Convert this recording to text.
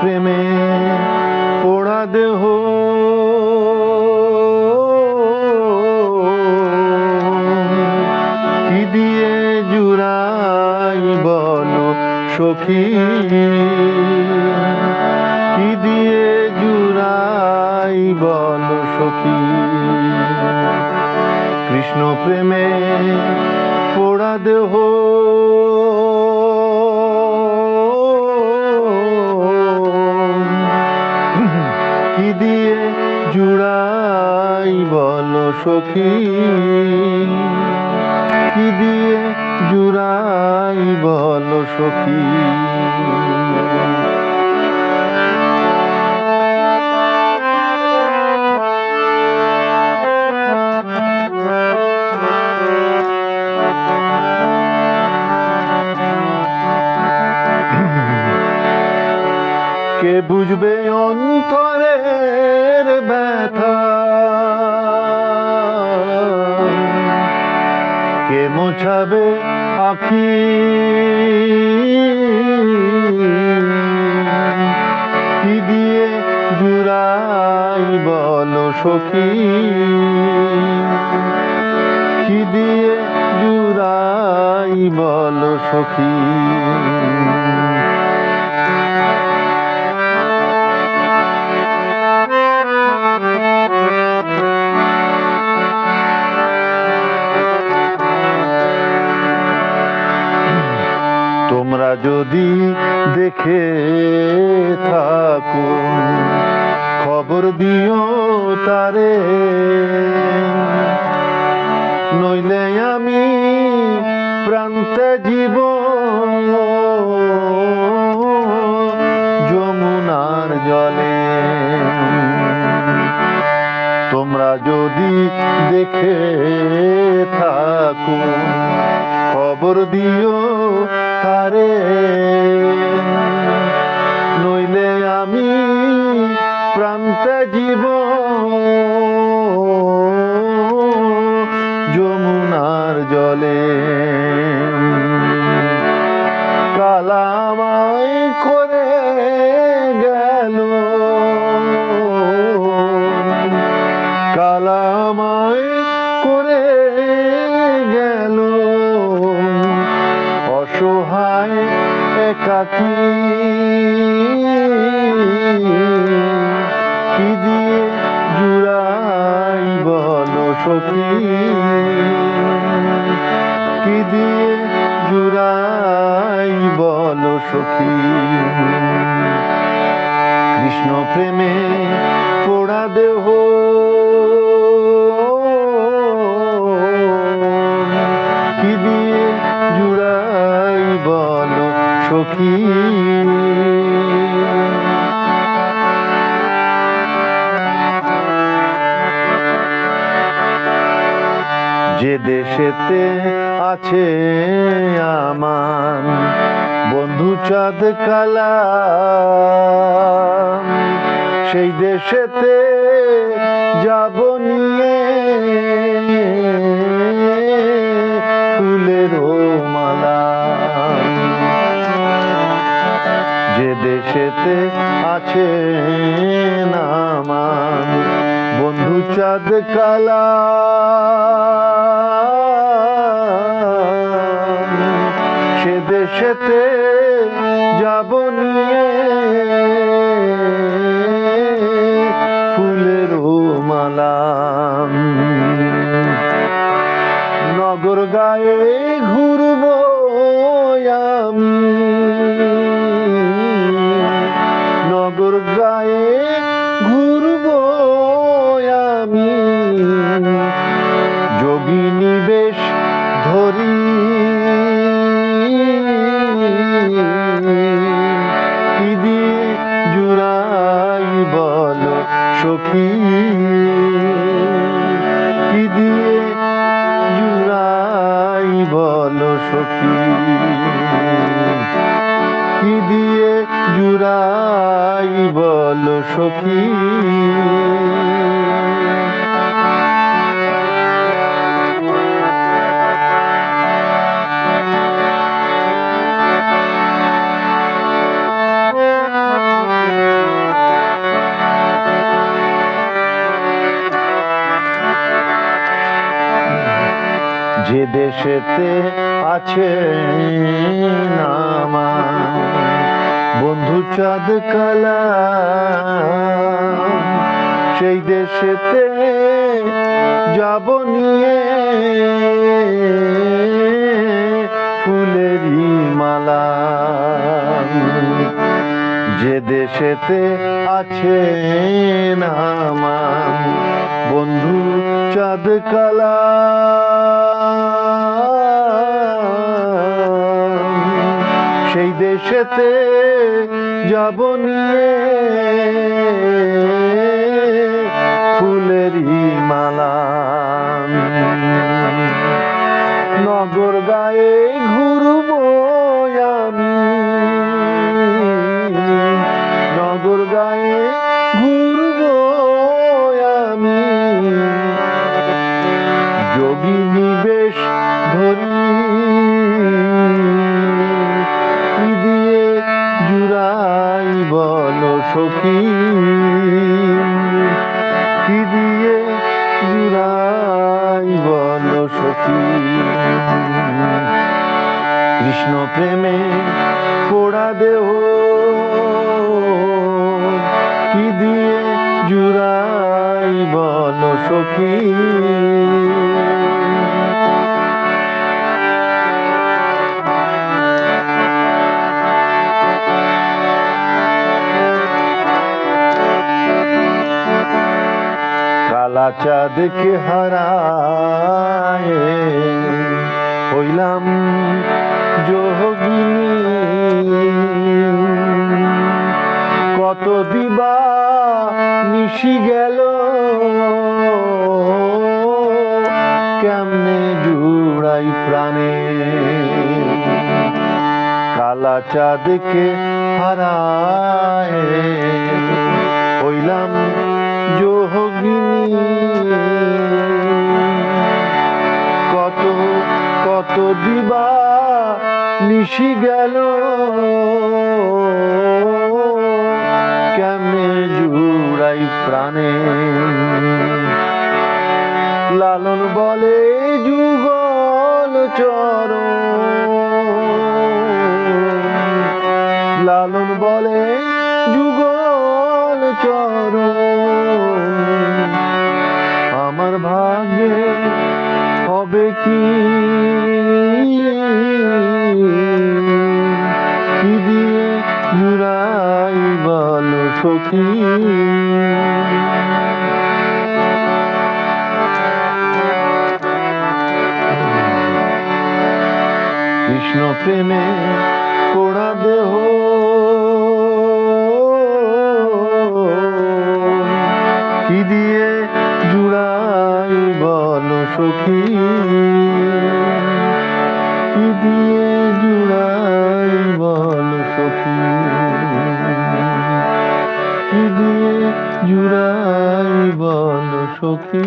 প্রেমে পোড়া দেহ কি দিয়ে জুড়াই বলো সখী, কি দিয়ে জুড়াই বলো সখী। কৃষ্ণ প্রেমে পোড়া দেহ কি দিয়ে জুড়াই বলো সখী, কি দিয়ে জুড়াই বলো সখী। কে বুঝবে অন্তরের ব্যথা, কে মোছাবে আঁখি, কি দিয়ে জুড়াই বলো সখী, কি দিয়ে জুড়াই বলো সখী। তোমরা যদি দেখে থাকো খবর দিও তারে, নইলে আমি প্রান্তে জীব যমুনার জলে। তোমরা যদি দেখে থাকো খবর দিও তারে, নইলে আমি প্রান্তে জীব যমুনার জলে। কালামাই করে গেল, কালামাই করে গেল অসহায় একাকী, কি দিয়ে জুড়াই বলো সখী, কি দিয়ে জুড়াই বলো সখী। কৃষ্ণ প্রেমে পোড়া দেহ কি দিয়ে জুড়াই বলো সখী। যে দেশেতে আছে আমার বন্ধু চাঁদ কালা, সেই দেশেতে যাব নিয়ে ফুলের মালা। যে দেশেতে আছে আমার বন্ধু চাঁদ কালা, সে দেশেতে যাব নিয়ে ফুলের মালা। নগর গায়ে ঘুরব আমি, নগর গায়ে ঘুরব আমি, যোগিনী বেশ ধরি, কি দিয়ে জুড়াই বলো সখী, কি দিয়ে জুড়াই যে দেশেতে আছে আমার বন্ধু চাঁদ কালা, সেই দেশেতে যাব নিয়ে ফুলেরই মালা। যে দেশেতে আছে আমার বন্ধু চাঁদ কালা, সেই দেশেতে যাব নিয়ে ফুলেরই মালা। নগর গায়ে ঘুরবো আমি, নগর গায়ে ঘুরবো আমি, যোগিনী বেশ ধরি কি দিয়ে জুড়াই বলো সখী, কি দিয়ে জুড়াই বলো সখী। কৃষ্ণ প্রেমে পোড়া দেহ কি দিয়ে জুড়াই বলো সখী। কালা চাঁদকে হারায়ে হইলাম যোগিনী, কত দিবা নিশি গেল কেমনে জুড়াই প্রাণে। কালা চাঁদকে হারায়ে হইলাম যোগিনী, কত কত দিবা নিশি গেল কেমনে জুড়াই প্রাণে। লালন বলে যুগল চরণ, লালন বলে যুগল চরণ, আমার ভাগ্যে হবে কি কি দিয়ে জুড়াই বলো সখী। কৃষ্ণ প্রেমে পোড়া দেহ কি দিয়ে জুড়াই বলো সখী, কি দিয়ে জুড়াই বলো সখী, কি দিয়ে জুড়াই বলো সখী।